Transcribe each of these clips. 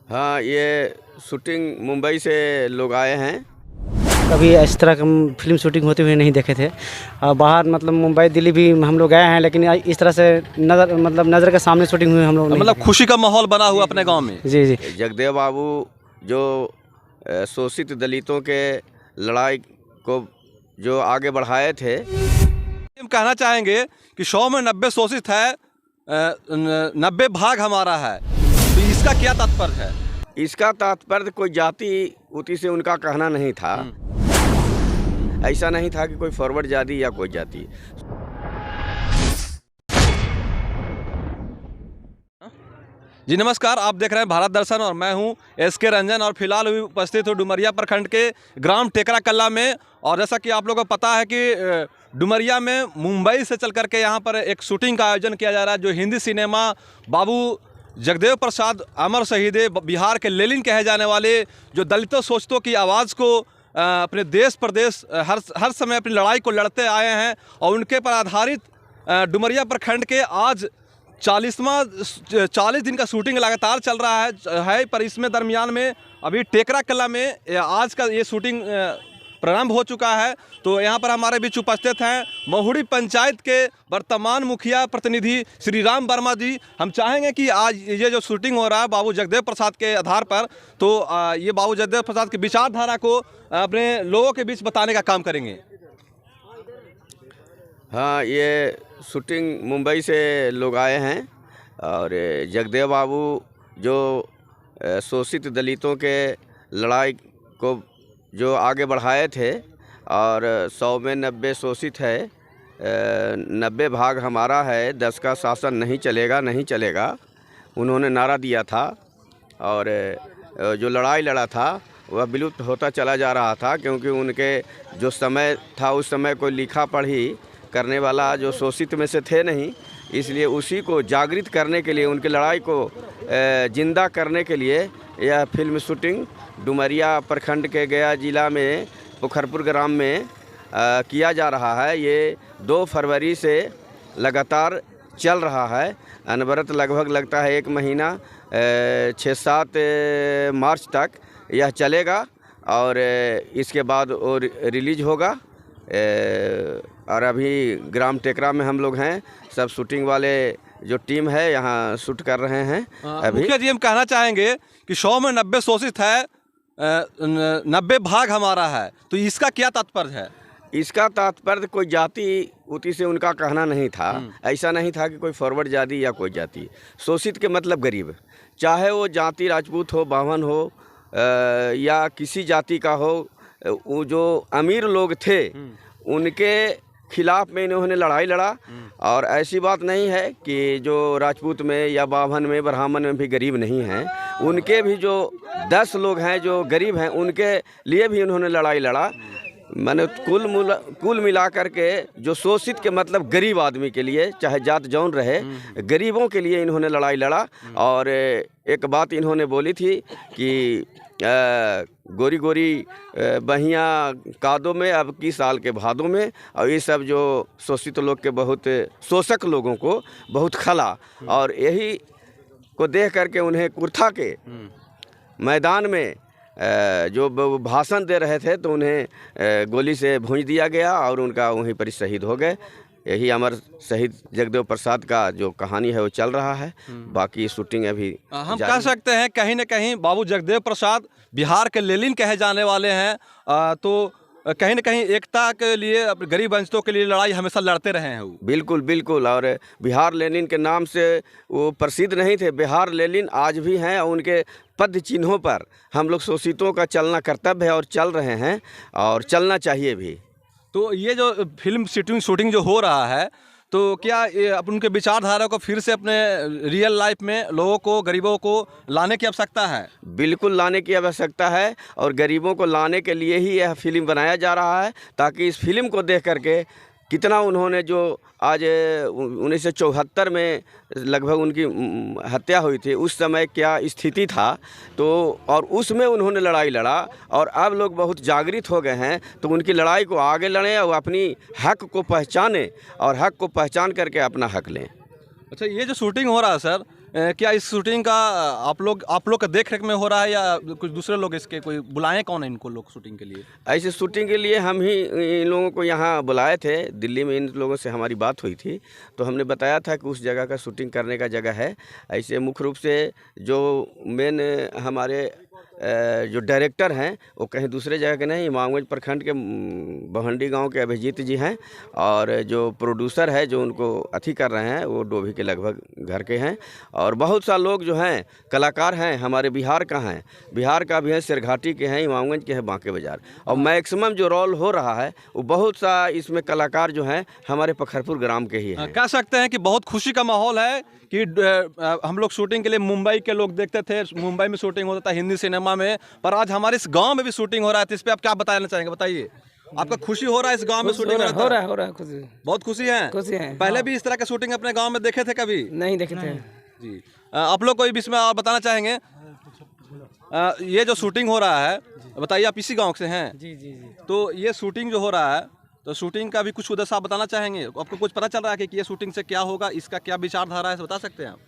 हाँ, ये शूटिंग मुंबई से लोग आए हैं। कभी इस तरह का फिल्म शूटिंग होते हुए नहीं देखे थे। बाहर मतलब मुंबई दिल्ली भी हम लोग गए हैं, लेकिन इस तरह से नज़र के सामने शूटिंग हुई हम लोग नहीं मतलब देखे। खुशी का माहौल बना हुआ अपने गांव में। जी जी। जगदेव बाबू जो शोषित दलितों के लड़ाई को जो आगे बढ़ाए थे। हम कहना चाहेंगे कि 100 में 90 शोषित है, 90 भाग हमारा है, तो इसका क्या तात्पर्य है? इसका तात्पर्य कोई जाति उति से उनका कहना नहीं था। ऐसा नहीं था कि कोई फॉरवर्ड जाति या कोई जाति। जी नमस्कार, आप देख रहे हैं भारत दर्शन और मैं हूं एसके रंजन और फिलहाल भी उपस्थित हूं डुमरिया प्रखंड के ग्राम टेकरा कल्ला में। और जैसा कि आप लोगों को पता है कि डुमरिया में मुंबई से चल करके यहां पर एक शूटिंग का आयोजन किया जा रहा है, जो हिंदी सिनेमा बाबू जगदेव प्रसाद अमर शहीद बिहार के लेनिन कहे जाने वाले, जो दलितों शोषितों की आवाज़ को अपने देश प्रदेश हर समय अपनी लड़ाई को लड़ते आए हैं। और उनके पर आधारित डुमरिया प्रखंड के आज 40 दिन का शूटिंग लगातार चल रहा है। पर इसमें दरमियान में अभी टेकरा कला में आज का ये शूटिंग प्रारंभ हो चुका है। तो यहाँ पर हमारे बीच उपस्थित हैं महुड़ी पंचायत के वर्तमान मुखिया प्रतिनिधि श्री राम वर्मा जी। हम चाहेंगे कि आज ये जो शूटिंग हो रहा है बाबू जगदेव प्रसाद के आधार पर, तो ये बाबू जगदेव प्रसाद की विचारधारा को अपने लोगों के बीच बताने का काम करेंगे। हाँ, ये शूटिंग मुंबई से लोग आए हैं और जगदेव बाबू जो शोषित दलितों के लड़ाई को जो आगे बढ़ाए थे और 100 में 90 शोषित है, 90 भाग हमारा है, 10 का शासन नहीं चलेगा, नहीं चलेगा, उन्होंने नारा दिया था। और जो लड़ाई लड़ा था वह विलुप्त होता चला जा रहा था, क्योंकि उनके जो समय था उस समय कोई लिखा पढ़ी करने वाला जो शोषित में से थे नहीं, इसलिए उसी को जागृत करने के लिए, उनकी लड़ाई को जिंदा करने के लिए यह फिल्म शूटिंग डुमरिया प्रखंड के गया जिला में पोखरपुर ग्राम में किया जा रहा है। ये 2 फरवरी से लगातार चल रहा है, अनवरत लगभग लगता है 1 महीना, 6-7 मार्च तक यह चलेगा और इसके बाद और रिलीज होगा। और अभी ग्राम टेकरा में हम लोग हैं, सब शूटिंग वाले जो टीम है यहाँ शूट कर रहे हैं। अभी मुखिया जी, हम कहना चाहेंगे कि 100 में 90 शोषित है, 90 भाग हमारा है, तो इसका क्या तात्पर्य है? इसका तात्पर्य कोई जाति उति से उनका कहना नहीं था। ऐसा नहीं था कि कोई फॉरवर्ड जाति या कोई जाति। शोषित के मतलब गरीब, चाहे वो जाति राजपूत हो, बामन हो या किसी जाति का हो, वो जो अमीर लोग थे उनके खिलाफ में इन्होंने लड़ाई लड़ा। और ऐसी बात नहीं है कि जो राजपूत में या बाभन में ब्राह्मण में भी गरीब नहीं हैं, उनके भी जो 10 लोग हैं जो गरीब हैं उनके लिए भी इन्होंने लड़ाई लड़ा। मैंने कुल मिला करके जो शोषित के मतलब गरीब आदमी के लिए, चाहे जात जौन रहे, गरीबों के लिए इन्होंने लड़ाई लड़ा। और एक बात इन्होंने बोली थी कि गोरी गोरी बहिया कादों में अब की साल के भादों में। और ये सब जो शोषित लोग के बहुत शोषक लोगों को बहुत खला, और यही को देख करके उन्हें कुर्था के मैदान में जो भाषण दे रहे थे तो उन्हें गोली से भूंज दिया गया और उनका वहीं पर शहीद हो गए। यही अमर शहीद जगदेव प्रसाद का जो कहानी है वो चल रहा है। बाकी शूटिंग अभी हम कह सकते हैं कहीं न कहीं बाबू जगदेव प्रसाद बिहार के लेनिन कहे जाने वाले हैं। तो कहीं न कहीं एकता के लिए, गरीब वंचितों के लिए लड़ाई हमेशा लड़ते रहे हैं वो। बिल्कुल बिल्कुल। और बिहार लेनिन के नाम से वो प्रसिद्ध नहीं थे, बिहार लेनिन आज भी हैं और उनके पद चिन्हों पर हम लोग शोषितों का चलना कर्तव्य है और चल रहे हैं और चलना चाहिए भी। तो ये जो फिल्म शूटिंग जो हो रहा है, तो क्या ये उनके विचारधारा को फिर से अपने रियल लाइफ में लोगों को, गरीबों को लाने की आवश्यकता है? बिल्कुल लाने की आवश्यकता है और गरीबों को लाने के लिए ही यह फिल्म बनाया जा रहा है, ताकि इस फिल्म को देख करके कितना उन्होंने जो आज 1974 में लगभग उनकी हत्या हुई थी, उस समय क्या स्थिति था, तो और उसमें उन्होंने लड़ाई लड़ा और अब लोग बहुत जागृत हो गए हैं, तो उनकी लड़ाई को आगे लड़ें और अपनी हक को पहचानें और हक को पहचान करके अपना हक लें। अच्छा, ये जो शूटिंग हो रहा है सर, क्या इस शूटिंग का आप लोग का देख रेख में हो रहा है या कुछ दूसरे लोग इसके कोई बुलाएं कौन है इनको लोग शूटिंग के लिए? ऐसे शूटिंग के लिए हम ही इन लोगों को यहाँ बुलाए थे। दिल्ली में इन लोगों से हमारी बात हुई थी तो हमने बताया था कि उस जगह का शूटिंग करने का जगह है। ऐसे मुख्य रूप से जो मेन हमारे जो डायरेक्टर हैं वो कहीं दूसरे जगह के नहीं, इमामगंज प्रखंड के बहंडी गांव के अभिजीत जी हैं, और जो प्रोड्यूसर है जो उनको अथी कर रहे हैं वो डोभी के लगभग घर के हैं। और बहुत सा लोग जो हैं कलाकार हैं हमारे बिहार का हैं, बिहार का भी है, सिरघाटी के हैं, इमामगंज के हैं, बांके बाजार। और मैक्सिमम जो रोल हो रहा है वो बहुत सा इसमें कलाकार जो हैं हमारे पखरपुर ग्राम के ही हैं। कह सकते हैं कि बहुत खुशी का माहौल है कि हम लोग शूटिंग के लिए मुंबई के लोग देखते थे, मुंबई में शूटिंग होता था हिंदी सिनेमा में, पर आज हमारे इस गांव में भी शूटिंग हो रहा है। तो इस पे आप क्या बताना चाहेंगे? बताइए, आपका खुशी हो रहा है इस गांव में शूटिंग हो रहा है खुशी, बहुत खुशी है। पहले भी इस तरह का शूटिंग अपने गांव में देखे थे कभी? नहीं देखे थे जी। आप लोग कोई भी इसमें और बताना चाहेंगे? ये जो शूटिंग हो रहा है, बताइए, आप इसी गाँव से हैं? जी जी जी। तो ये शूटिंग जो हो रहा है, तो शूटिंग का भी कुछ उद्देश्य आप बताना चाहेंगे? आपको कुछ पता चल रहा है कि ये शूटिंग से क्या होगा, इसका क्या विचारधारा है, बता सकते हैं आप?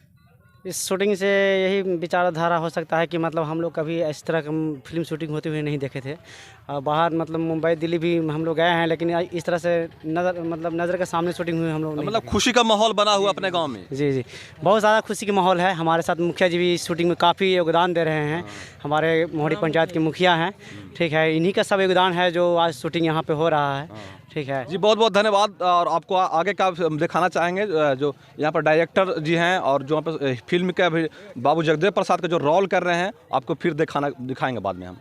इस शूटिंग से यही विचारधारा हो सकता है कि मतलब हम लोग कभी इस तरह का फिल्म शूटिंग होते हुए नहीं देखे थे। बाहर मतलब मुंबई दिल्ली भी हम लोग गए हैं, लेकिन इस तरह से नज़र के सामने शूटिंग हुई हम लोग मतलब खुशी का माहौल बना हुआ अपने गांव में? जी जी, बहुत ज़्यादा खुशी का माहौल है। हमारे साथ मुखिया जी भी इस शूटिंग में काफ़ी योगदान दे रहे हैं। हमारे मोहड़ी पंचायत के मुखिया हैं, ठीक है, इन्हीं का सब योगदान है जो आज शूटिंग यहाँ पे हो रहा है। ठीक है जी, बहुत बहुत धन्यवाद। और आपको आगे का दिखाना चाहेंगे जो यहाँ पर डायरेक्टर जी हैं और जो यहाँ पर फिल्म के अभी बाबू जगदेव प्रसाद का जो रोल कर रहे हैं, आपको फिर दिखाएंगे बाद में हम।